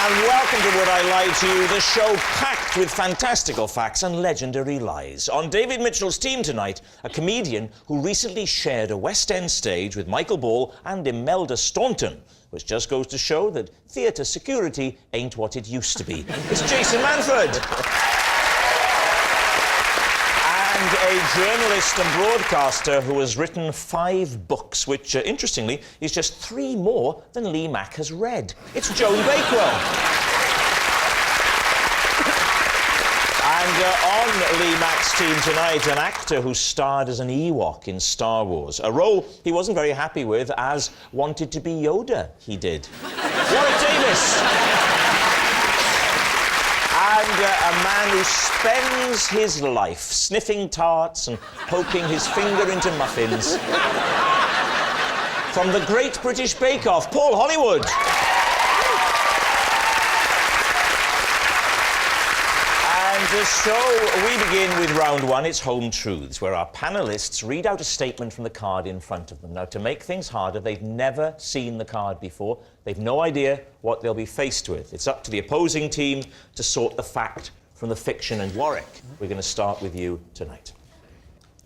and welcome to Would I Lie to You, the show packed with fantastical facts and legendary lies. On David Mitchell's team tonight, a comedian who recently shared a West End stage with Michael Ball and Imelda Staunton, which just goes to show that theatre security ain't what it used to be. It's Jason Manford. And a journalist and broadcaster who has written 5 books, which, interestingly, is just 3 more than Lee Mack has read. It's Joan Bakewell. And on Lee Mack's team tonight, an actor who starred as an Ewok in Star Wars, a role he wasn't very happy with, as wanted to be Yoda, he did. Warwick Davis. And a man who spends his life sniffing tarts and poking his finger into muffins. From the Great British Bake Off, Paul Hollywood. And so we begin with round 1, it's Home Truths, where our panellists read out a statement from the card in front of them. Now, to make things harder, they've never seen the card before. They've no idea what they'll be faced with. It's up to the opposing team to sort the fact from the fiction. And Warwick, we're going to start with you tonight.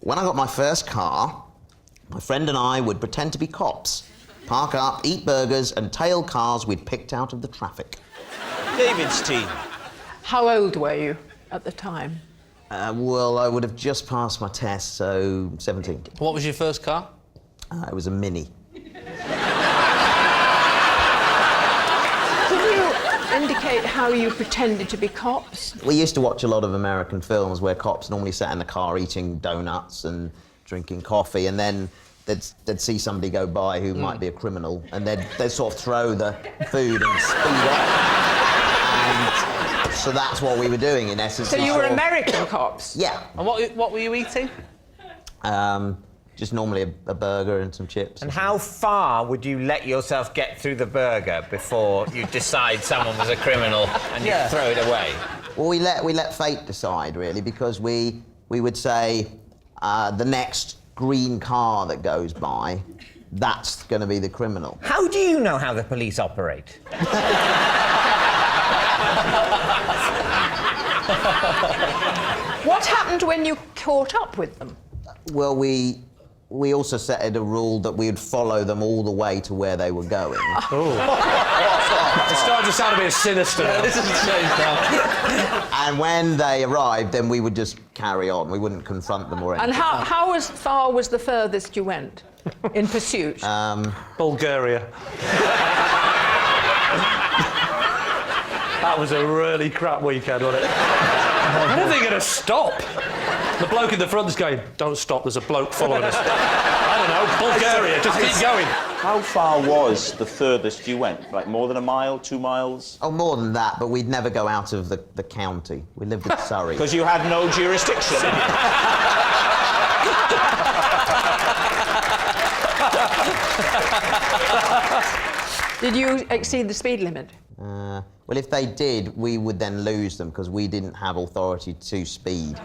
When I got my first car, my friend and I would pretend to be cops, park up, eat burgers and tail cars we'd picked out of the traffic. David's team. How old were you at the time? Well, I would have just passed my test, so 17. What was your first car? It was a Mini. Could you indicate how you pretended to be cops? We used to watch a lot of American films where cops normally sat in the car eating donuts and drinking coffee, and then they'd see somebody go by who might be a criminal, and they'd sort of throw the food and speed up. And so that's what we were doing, in essence. So you were American cops? Yeah. And what were you eating? Just normally a burger and some chips. And how far would you let yourself get through the burger before you decide someone was a criminal and you throw it away? Well, we let fate decide, really, because we would say the next green car that goes by, that's going to be the criminal. How do you know how the police operate? What happened when you caught up with them? Well, we also set a rule that we would follow them all the way to where they were going. It's starting to sound a bit sinister. Yeah, this has changed now. And when they arrived, then we would just carry on. We wouldn't confront them or anything. And how far was the furthest you went in pursuit? Bulgaria. That was a really crap weekend, wasn't it? When are they going to stop? The bloke in the front's going, don't stop, there's a bloke following us. I don't know, Bulgaria, just keep going. How far was the furthest you went? Like more than a mile, 2 miles? Oh, more than that, but we'd never go out of the county. We lived in Surrey. Because you had no jurisdiction. Did you exceed the speed limit? Well, if they did, we would then lose them because we didn't have authority to speed.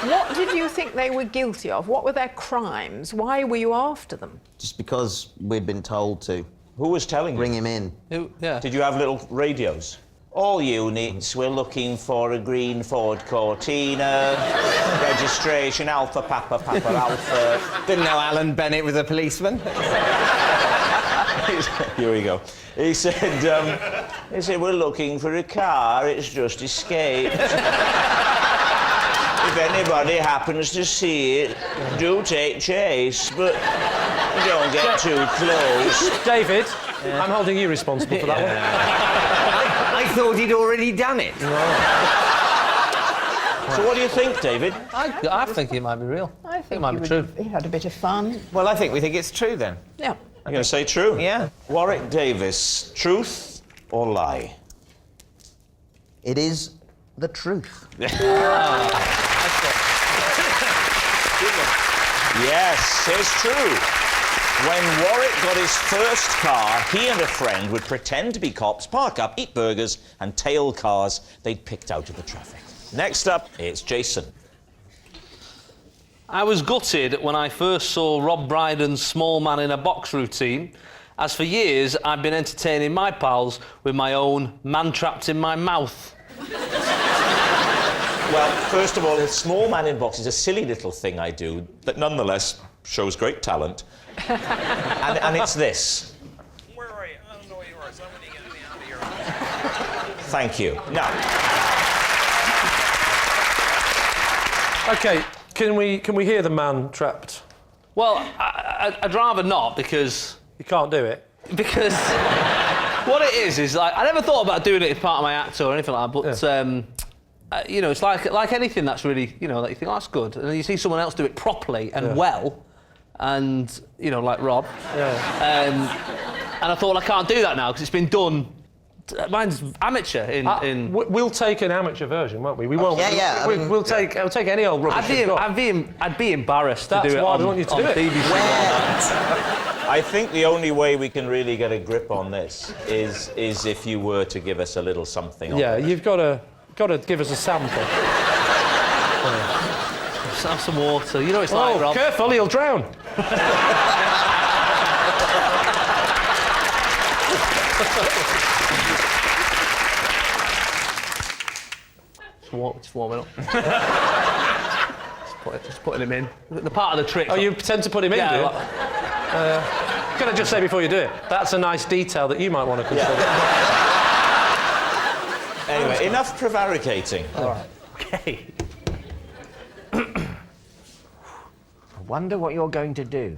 What did you think they were guilty of? What were their crimes? Why were you after them? Just because we'd been told to. Who was telling you? Bring him in. Yeah. Did you have little radios? All units, we're looking for a green Ford Cortina, registration Alpha Papa Papa Alpha. Didn't know Alan Bennett was a policeman. Here we go. He said, we're looking for a car, it's just escaped. If anybody happens to see it, do take chase, but don't get too close. David, I'm holding you responsible for that one. I thought he'd already done it. So what do you think, David? I think it might be real. I think it might be true. He had a bit of fun. Well, I think we think it's true then. Yeah. I'm going to say true. Yeah. Warwick Davis, truth or lie? It is the truth. Yes, it's true. When Warwick got his first car, he and a friend would pretend to be cops, park up, eat burgers and tail cars they'd picked out of the traffic. Next up, it's Jason. I was gutted when I first saw Rob Brydon's Small Man in a Box routine as for years I've been entertaining my pals with my own man trapped in my mouth. Well, first of all, a small man in box is a silly little thing I do that nonetheless shows great talent. and it's this. Where are you? I don't know where you are. Somebody get me out of here. Thank you. Now, OK, can we hear the man trapped? Well, I'd rather not, because You can't do it. what it is like, I never thought about doing it as part of my act or anything like that, but you know, it's like anything that's really, you know, that you think, oh, that's good, and then you see someone else do it properly and well, and, you know, like Rob. And I thought, well, I can't do that now because it's been done. Mine's amateur in. We'll take an amateur version, won't we? We won't. Yeah. We'll take any old rubbish. I'd be embarrassed That's to do it why on, we want you to on do it. BBC. I think the only way we can really get a grip on this is if you were to give us a little something on it. You've got to give us a sample. Just have some water. You know what it's like, Rob. Careful, he'll drown. Just warming up. just putting him in. The part of the trick. Oh, you tend to put him in, do you? Like, Can I just say before you do it, that's a nice detail that you might want to consider. Anyway, enough prevaricating. All right. OK. I wonder what you're going to do.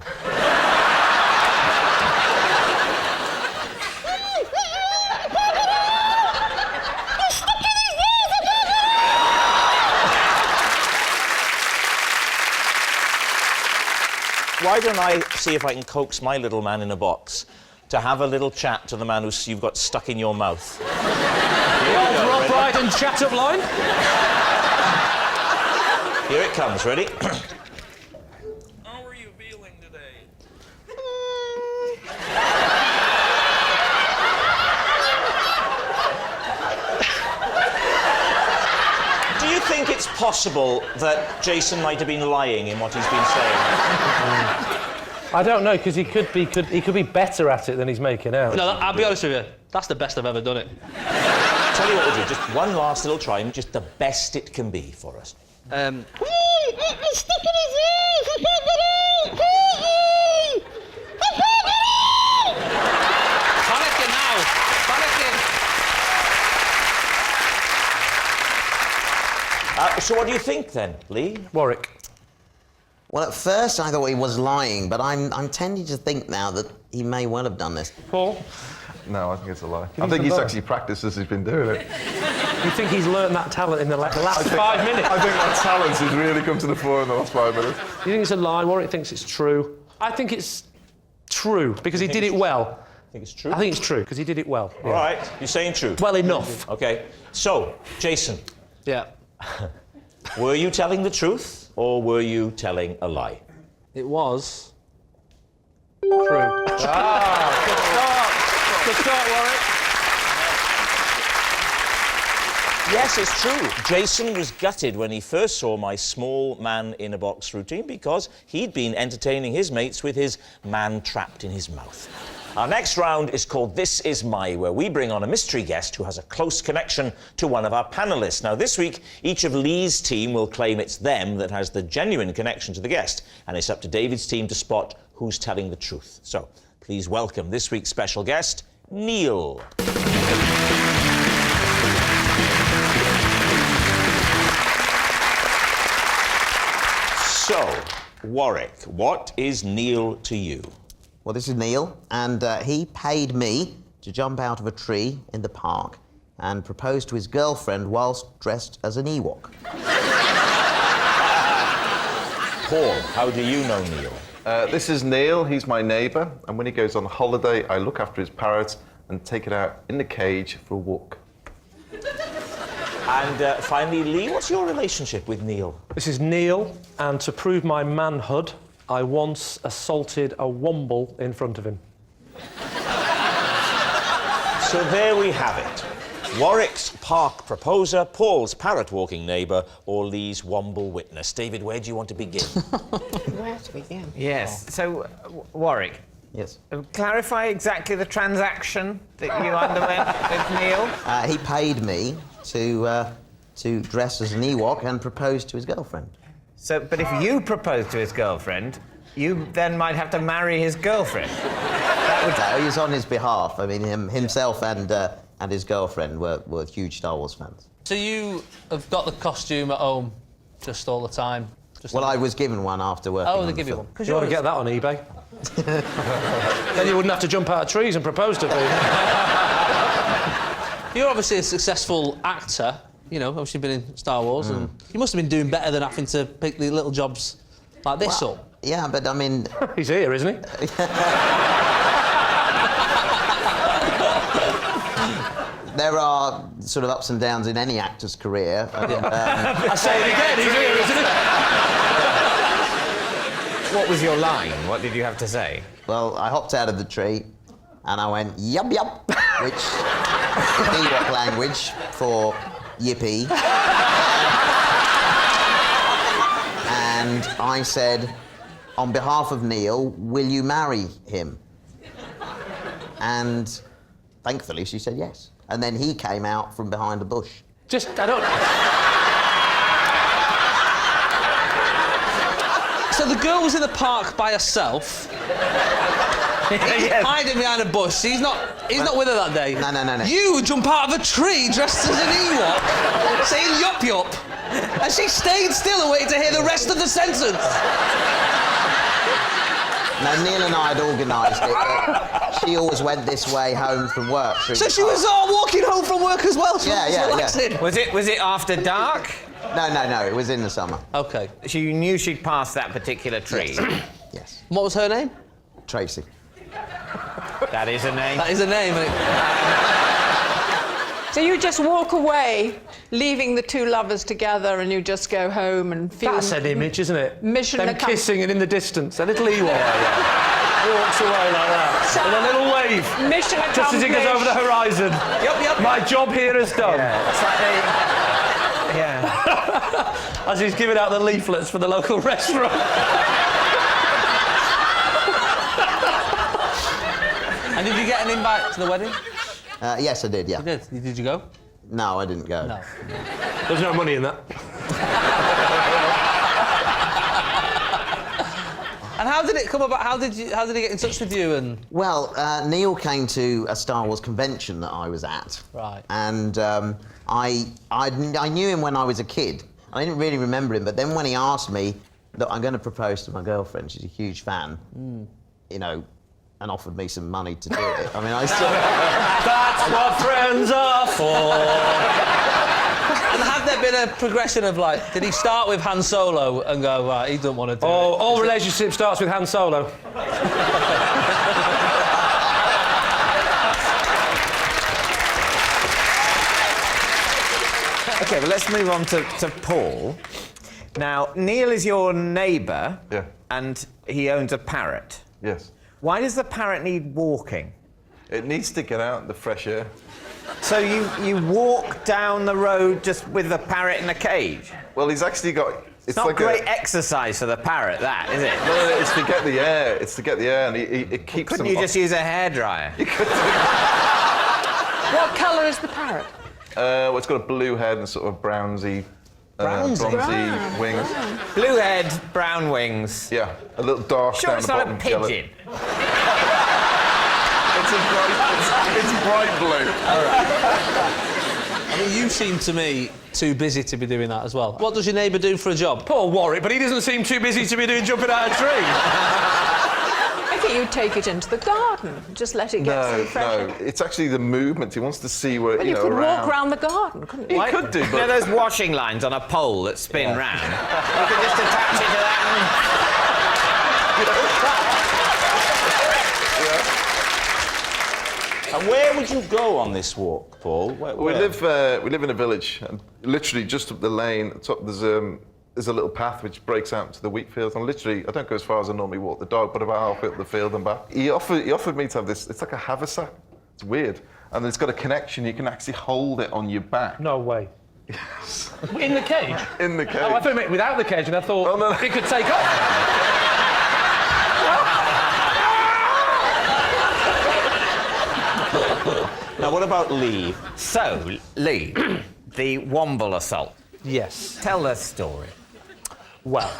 Why don't I see if I can coax my little man in a box to have a little chat to the man who you've got stuck in your mouth? Rob Brydon chat-up line. Here it comes. Ready? How are you feeling today? Do you think it's possible that Jason might have been lying in what he's been saying? I don't know, because he could be better at it than he's making out. no, I'll be honest with you. That's the best I've ever done it. Tell you what we'll do. Just one last little try, and just the best it can be for us. Panicking now. Panicking. So what do you think then, Lee? Warwick. Well, at first I thought he was lying, but I'm tending to think now that he may well have done this. Paul? No, I think it's a lie. You I think it's a he's lie? actually practiced as he's been doing it. You think he's learnt that talent in the last 5 minutes? I think that talent has really come to the fore in the last 5 minutes. You think it's a lie? Warwick thinks it's true. I think it's true, because he did it well. I think it's true. I think it's true, because he did it well. All right, you're saying true. Well enough. Okay. So, Jason, Yeah. were you telling the truth or were you telling a lie? It was true. Good start, Warwick. Yes, it's true. Jason was gutted when he first saw my small man in a box routine because he'd been entertaining his mates with his man trapped in his mouth. Our next round is called This Is My, where we bring on a mystery guest who has a close connection to one of our panellists. Now, this week, each of Lee's team will claim it's them that has the genuine connection to the guest, and it's up to David's team to spot who's telling the truth. So, please welcome this week's special guest, Neil. So, Warwick, what is Neil to you? Well, this is Neil, and he paid me to jump out of a tree in the park and propose to his girlfriend whilst dressed as an Ewok. Paul, how do you know Neil? This is Neil. He's my neighbour, and when he goes on holiday, I look after his parrot and take it out in the cage for a walk. And finally, Lee, what's your relationship with Neil? This is Neil, and to prove my manhood, I once assaulted a womble in front of him. So there we have it. Warwick's park proposer, Paul's parrot-walking neighbour, or Lee's womble witness. David, where do you want to begin? Where to begin? Yes. So, Warwick, Yes. Clarify exactly the transaction that you underwent with Neil. He paid me to dress as an Ewok and propose to his girlfriend. So, but if you proposed to his girlfriend, you then might have to marry his girlfriend. No, he was on his behalf. I mean, himself and his girlfriend were huge Star Wars fans. So you have got the costume at home just all the time? Well, I was given one after working Oh, on they the give you film. one. 'Cause You ought to get that on eBay. Then you wouldn't have to jump out of trees and propose to people. You're obviously a successful actor. You know, obviously been in Star Wars, and you must have been doing better than having to pick the little jobs like this up. Yeah, but I mean... He's here, isn't he? There are sort of ups and downs in any actor's career. I say it again, he's here, isn't he? What was your line? What did you have to say? Well, I hopped out of the tree and I went, yup, yup, which is Ewok language for yippee. And I said, on behalf of Neil, will you marry him? And thankfully she said yes. And then he came out from behind a bush. I don't... So the girl was in the park by herself. He's hiding behind a bush. He's not with her that day. No. You jump out of a tree dressed as an Ewok, saying yup yup, and she stayed still and waited to hear the rest of the sentence. No, Neil and I had organised it. She always went this way home from work. So she was walking home from work as well. She was Yeah. relaxing. Was it after dark? No, it was in the summer. Okay. So you knew she'd passed that particular tree? Yes. What was her name? Tracy. That is a name. That is a name. Isn't it? So you just walk away, leaving the two lovers together, and you just go home and feel... That's an image, isn't it? Mission Them accomplished. kissing and in the distance, a little Ewok. He walks away like that, with a little wave. Mission accomplished. Just as he goes over the horizon. Yup. My job here is done. It's like As he's giving out the leaflets for the local restaurant. And did you get an invite to the wedding? Yes, I did, yeah. You did. Did you go? No, I didn't go. No. There's no money in that. And how did it come about? How did he get in touch with you? And Well, Neil came to a Star Wars convention that I was at. Right. And I knew him when I was a kid. I didn't really remember him, but then when he asked me, look, I'm going to propose to my girlfriend, she's a huge fan, you know, and offered me some money to do it. I mean, I still... That's what friends are for. And had there been a progression of like, did he start with Han Solo and go, right, he doesn't want to do it? All relationship starts with Han Solo. Okay, well, let's move on to Paul. Now, Neil is your neighbour. Yeah. And he owns a parrot. Yes. Why does the parrot need walking? It needs to get out in the fresh air. So you walk down the road just with the parrot in a cage? Well, he's actually got... It's not great exercise for the parrot, that, is it? No, it's to get the air. It's to get the air, and it keeps Couldn't them... you just use a hairdryer? What colour is the parrot? Well, it's got a blue head and sort of bronzy Brown. wings. Blue head, brown wings. Yeah, a little dark Sure, down it's the not bottom. a pigeon. It's bright blue. I mean, you seem to me too busy to be doing that as well. What does your neighbour do for a job? Poor Warwick, but he doesn't seem too busy to be doing jumping out of trees. I think you'd take it into the garden, just let it get some fresh air. It's actually the movement. He wants to see where, Well, you you know, could around. walk around the garden, couldn't you? He could do, You know but... those washing lines on a pole that spin round? You could just attach it to that And where would you go on this walk, Paul? Where? We live in a village, and literally just up the lane, top, there's a little path which breaks out into the wheat fields, and literally, I don't go as far as I normally walk the dog, but about halfway up the field and back. He offered me to have this, it's like a haversack. It's weird. And it's got a connection, you can actually hold it on your back. No way. Yes. In the cage? In the cage. Oh, I thought you meant without the cage, and I thought Oh, no. it could take off. Now, what about Lee? So, Lee, the Womble assault. Yes. Tell the story. Well,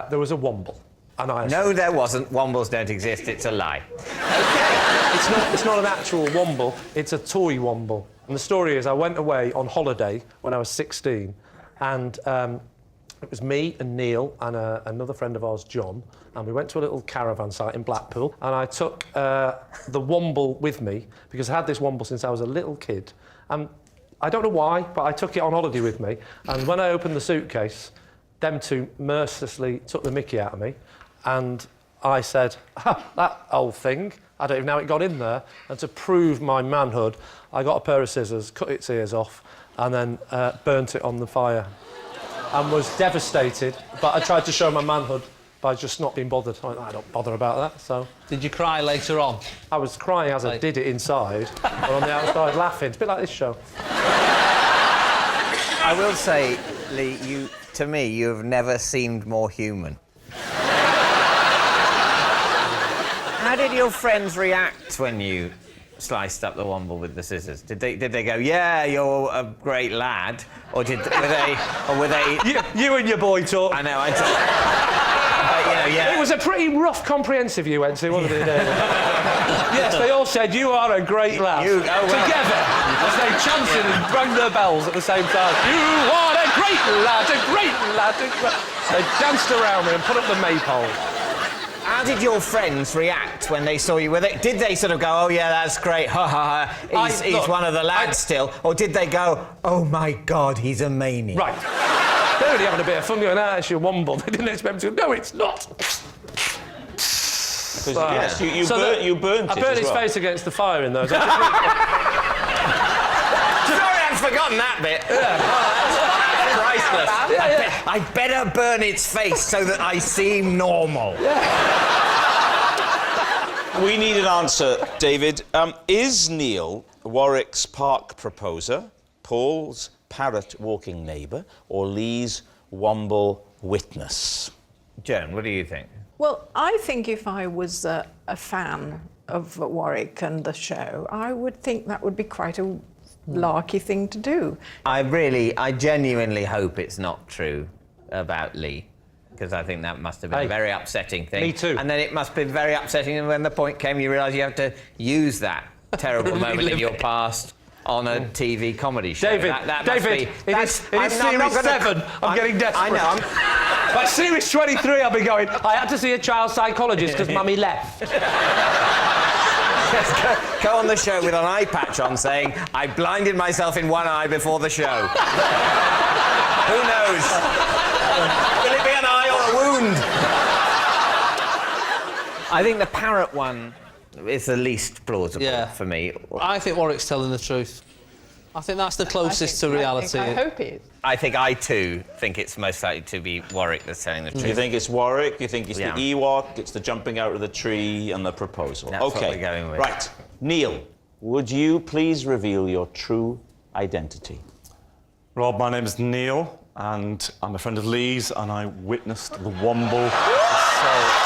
there was a Womble, and I... No, there wasn't. Wombles don't exist. It's a lie. It's not an actual Womble, it's a toy Womble. And the story is I went away on holiday when I was 16, and it was me and Neil and another friend of ours, John, and we went to a little caravan site in Blackpool, and I took the Womble with me, because I had this Womble since I was a little kid. And I don't know why, but I took it on holiday with me, and when I opened the suitcase, them two mercilessly took the mickey out of me, and I said, that old thing, I don't even know how it got in there, and to prove my manhood, I got a pair of scissors, cut its ears off, and then burnt it on the fire, and was devastated, but I tried to show my manhood by just not being bothered. I don't bother about that, so... Did you cry later on? I was crying as I did it inside, but on the outside laughing. It's a bit like this show. I will say, Lee, to me, you have never seemed more human. How did your friends react when you sliced up the Womble with the scissors? Did they go, yeah, you're a great lad, or were they? You and your boy talk. I know. Yeah. It was a pretty rough, comprehensive you went to, wasn't it? Yes, they all said you are a great lad. Together, as they chanted and rang their bells at the same time. You are a great lad, a great lad. They danced around me and put up the maypole. How did your friends react when they saw you? Did they sort of go, oh yeah, that's great, ha ha ha, he's one of the lads still? Or did they go, oh my God, he's a maniac? Right. They're really having a bit of fun going, it's your Womble. They didn't expect me to go, no, it's not. Yes, you burnt it. I burnt his face against the fire in those. Sorry, I'd forgotten that bit. Yeah. Priceless. I better burn its face so that I seem normal. We need an answer, David. Is Neil Warwick's park proposer, Paul's parrot walking neighbour, or Lee's Womble witness? Joan, what do you think? Well, I think if I was a fan of Warwick and the show, I would think that would be quite a larky thing to do. I genuinely hope it's not true about Lee, because I think that must have been a very upsetting thing. Me too. And then it must be very upsetting when the point came you realise you have to use that terrible moment in your past on a TV comedy show. David, it is series 7. I'm getting desperate. I know. By series 23, I'll be going, I had to see a child psychologist because Mummy left. Just go on the show with an eye patch on saying, I blinded myself in one eye before the show. Who knows? Will it be an eye or a wound? I think the parrot one is the least plausible for me. I think Warwick's telling the truth. I think that's the closest to reality. I hope it is. I too think it's most likely to be Warwick that's telling the truth. You think it's Warwick? You think it's the Ewok? It's the jumping out of the tree and the proposal? That's what we're going with. Right. Neil, would you please reveal your true identity? Rob, my name is Neil, and I'm a friend of Lee's, and I witnessed the Womble assault.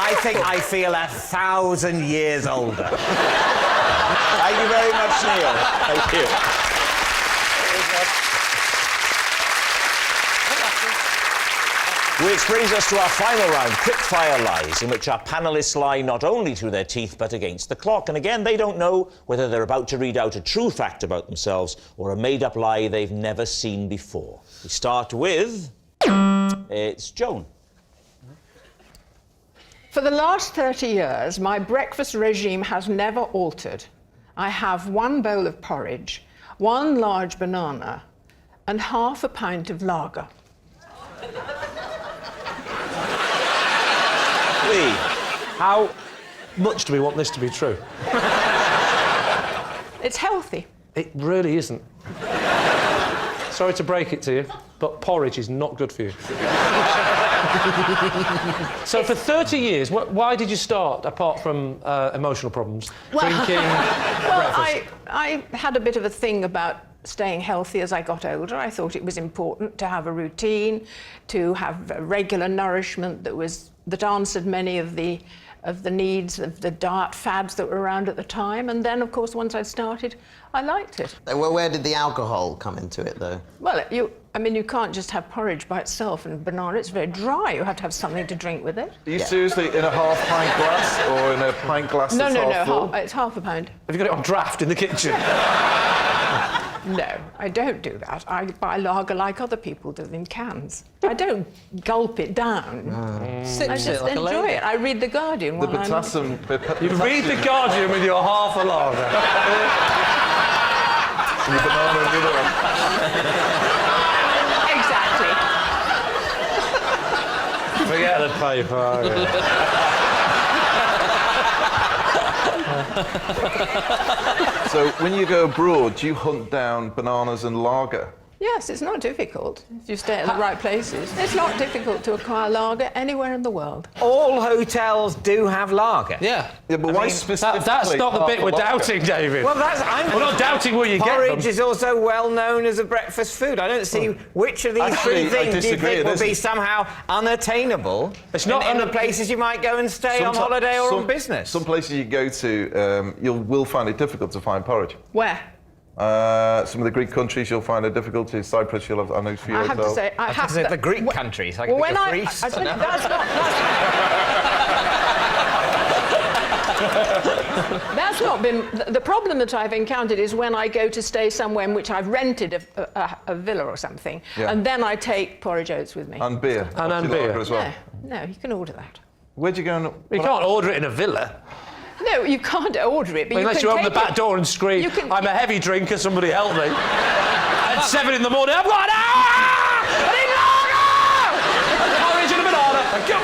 I think I feel 1,000 years older. Thank you very much, Neil. Thank you. Which brings us to our final round, Quickfire Lies, in which our panellists lie not only through their teeth but against the clock. And again, they don't know whether they're about to read out a true fact about themselves or a made-up lie they've never seen before. We start with... It's Joan. For the last 30 years, my breakfast regime has never altered. I have 1 bowl of porridge, 1 large banana, and half a pint of lager. Lee. How much do we want this to be true? It's healthy. It really isn't. Sorry to break it to you, but porridge is not good for you. So for 30 years, why did you start, apart from emotional problems, drinking breakfast? I had a bit of a thing about staying healthy as I got older. I thought it was important to have a routine, to have regular nourishment that answered many of the needs of the diet fads that were around at the time. And then, of course, once I started, I liked it. Well, where did the alcohol come into it, though? Well, you can't just have porridge by itself and banana. It's very dry. You have to have something to drink with it. Are you seriously in a half-pint glass or in a pint glass that's half full? It's half a pound. Have you got it on draft in the kitchen? No, I don't do that. I buy lager like other people do in cans. I don't gulp it down. I just like a enjoy lady. it. I read The Guardian The while I'm... potassium... You read The Guardian with your half a lager. and your banana and the other one. Exactly. Forget the paper. So when you go abroad, do you hunt down bananas and lager? Yes, it's not difficult if you stay at the right places. It's not difficult to acquire lager anywhere in the world. All hotels do have lager. Yeah. Yeah, but why specifically? That's not the bit half a we're lager? doubting, David. Well, we're not doubting where you get them. Porridge is also well known as a breakfast food. I don't see which of these Actually, three I things do you disagree, think it will be isn't. somehow unattainable It's not in the places you might go and stay on holiday or on business. Some places you go to, you will find it difficult to find porridge. Where? Some of the Greek countries you'll find it difficult. In Cyprus, you'll have, I know, few I have to hotels. say, I have to... The Greek countries, like Well, when Greece. that's not been... The problem that I've encountered is when I go to stay somewhere in which I've rented a villa or something, Yeah. and then I take porridge oats with me. And beer. And Obviously beer. lager as well. No, you can order that. Where'd you go? And, You can't order it in a villa. No, you can't order it, but Unless you you can open the take back door and scream, You can- I'm a heavy drinker, somebody help me. At 7 in the morning, I've got an hour! I need lager! Porridge and a banana. Thank you.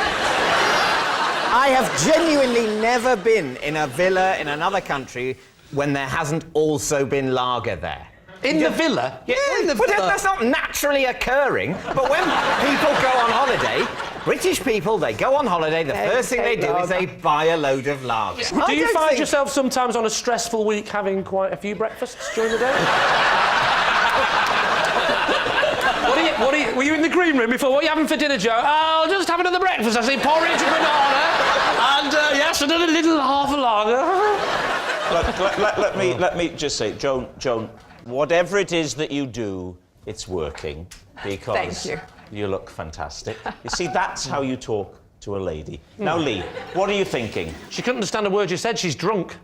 I have genuinely never been in a villa in another country when there hasn't also been lager there. In the villa? Yeah, in the but villa. that's not naturally occurring. But when people go on holiday, British people, they go on holiday, the first thing they do is they buy a load of lager. Do you find yourself sometimes on a stressful week having quite a few breakfasts during the day? Were you in the green room before? What are you having for dinner, Joe? Oh, I'll just have another breakfast. I see porridge and banana. And, yes, another little half a lager. Let me just say, Joan, whatever it is that you do, it's working because Thank you. You look fantastic. You see, that's how you talk to a lady. Now, Lee, what are you thinking? She couldn't understand a word you said. She's drunk.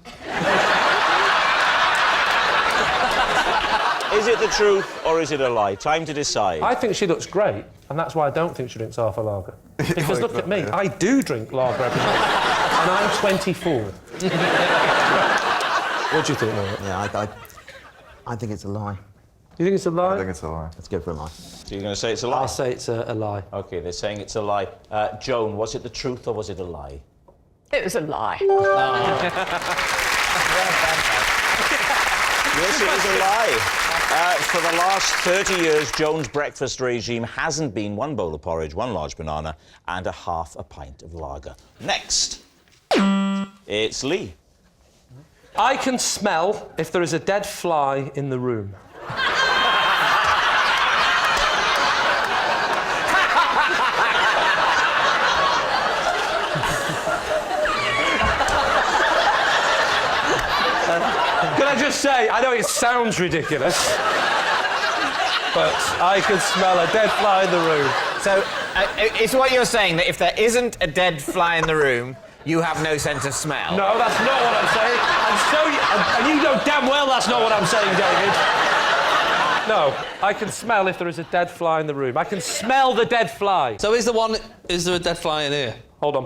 Is it the truth or is it a lie? Time to decide. I think she looks great, and that's why I don't think she drinks half a lager. Because look at me, yeah. I do drink lager every night, and I'm 24. What do you think, Warwick? Yeah, I think it's a lie. Do you think it's a lie? I think it's a lie. Let's go for a lie. So you're going to say it's a lie? I'll say it's a lie. OK, they're saying it's a lie. Joan, was it the truth or was it a lie? It was a lie. Yes, it was a lie. For the last 30 years, Joan's breakfast regime hasn't been one bowl of porridge, one large banana, and a half a pint of lager. Next, it's Lee. I can smell if there is a dead fly in the room. Can I just say, I know it sounds ridiculous, but I can smell a dead fly in the room. So, it's what you're saying, that if there isn't a dead fly in the room, you have no sense of smell? No, that's not what I'm saying. And you know damn well that's not what I'm saying, David. No, I can smell if there is a dead fly in the room. I can smell the dead fly. So is there a dead fly in here? Hold on.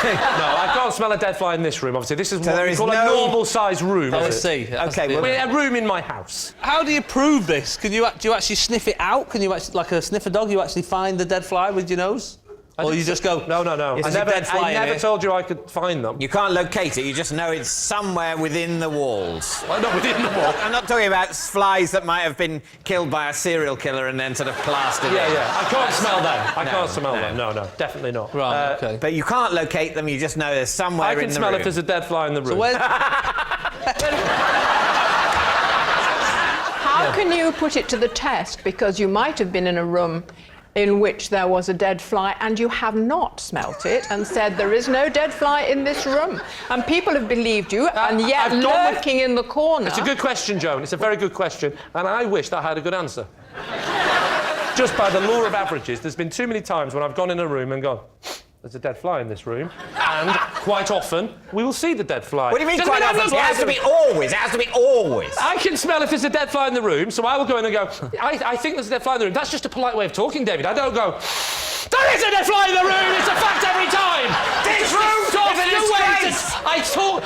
No, I can't smell a dead fly in this room, obviously. This is what we call a normal-sized room. I see. Okay, well, A room in my house. How do you prove this? Do you actually sniff it out? Can you actually, like a sniffer dog, you actually find the dead fly with your nose? Or you just go... No. It's I a never, dead fly in I never here. told you I could find them. you can't locate it, you just know it's somewhere within the walls. Well, not within the wall. I'm not talking about flies that might have been killed by a serial killer and then sort of plastered in. Yeah. I can't smell them. I No, can't smell no. them. No, definitely not. Right, OK. But you can't locate them, you just know there's somewhere I in can the smell room. if there's a dead fly in the room. So where... How can you put it to the test? Because you might have been in a room in which there was a dead fly and you have not smelt it and said there is no dead fly in this room. And people have believed you, and yet lurking in the corner... It's a good question, Joan. It's a very good question, and I wish that I had a good answer. Just by the law of averages, there's been too many times when I've gone in a room and gone, there's a dead fly in this room, and quite often we will see the dead fly. What do you mean quite often? It has to be always. It has to be always. I can smell if there's a dead fly in the room, so I will go in and go, I think there's a dead fly in the room. That's just a polite way of talking, David. I don't go, there is a dead fly in the room! It's a fact every time! This room is a disgrace!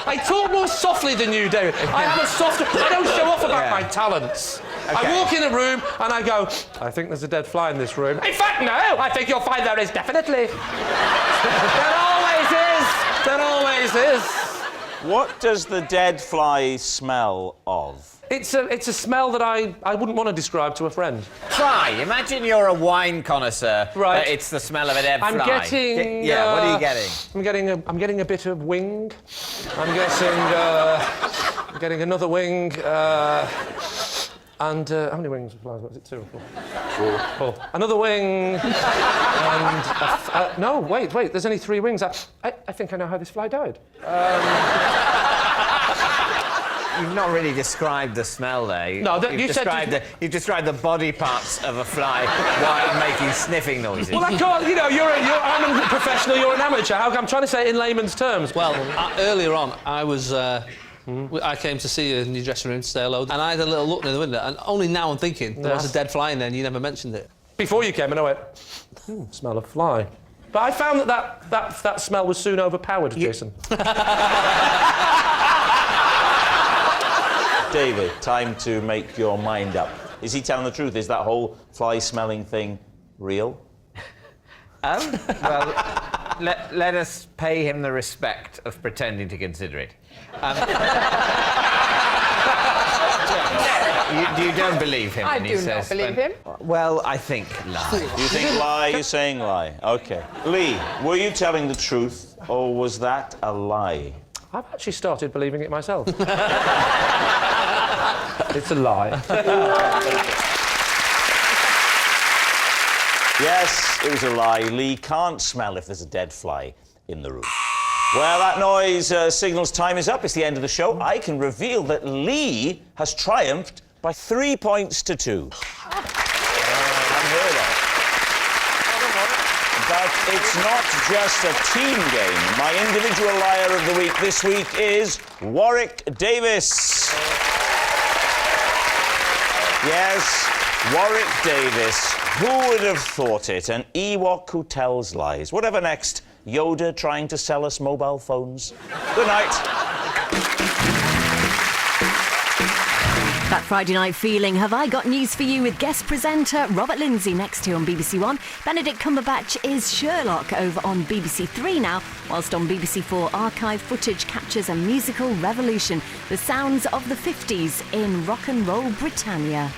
I talk more softly than you, David. I have a softer... I don't show off about my talents. Okay. I walk in a room and I go, I think there's a dead fly in this room. In fact, no, I think you'll find there is definitely. There always is. What does the dead fly smell of? It's a smell that I wouldn't want to describe to a friend. Try. Imagine you're a wine connoisseur. Right. It's the smell of a dead fly. I'm getting... Yeah, what are you getting? I'm getting a bit of wing. I'm getting another wing. And how many wings of flies? Was it 2 or 4? 4. Another wing. And no, wait. There's only 3 wings. I think I know how this fly died. You've not really described the smell there. You've described the body parts of a fly while making sniffing noises. Well, I can't. You know, I'm a professional. You're an amateur. I'm trying to say it in layman's terms. Well, earlier on, I was. I came to see you in your dressing room to say hello, and I had a little look in the window, and only now I'm thinking there was a dead fly in there, and you never mentioned it. Before you came, and I went, smell of fly. But I found that smell was soon overpowered, Jason. David, time to make your mind up. Is he telling the truth? Is that whole fly-smelling thing real? Well, let us pay him the respect of pretending to consider it. You don't believe him when he says... I do not believe him. Well, I think lie. You think lie, you're saying lie. OK. Lee, were you telling the truth, or was that a lie? I've actually started believing it myself. It's a lie. Yes, it was a lie. Lee can't smell if there's a dead fly in the room. Well, that noise signals time is up. It's the end of the show. I can reveal that Lee has triumphed by 3 points to 2. Unheard of. But it's not just a team game. My individual liar of the week this week is Warwick Davis. Yes, Warwick Davis. Who would have thought it? An Ewok who tells lies. Whatever next, Yoda trying to sell us mobile phones. Good night. That Friday night feeling, have I got news for you with guest presenter Robert Lindsay next here on BBC One. Benedict Cumberbatch is Sherlock over on BBC Three now, whilst on BBC Four archive footage captures a musical revolution, the sounds of the 50s in rock and roll Britannia.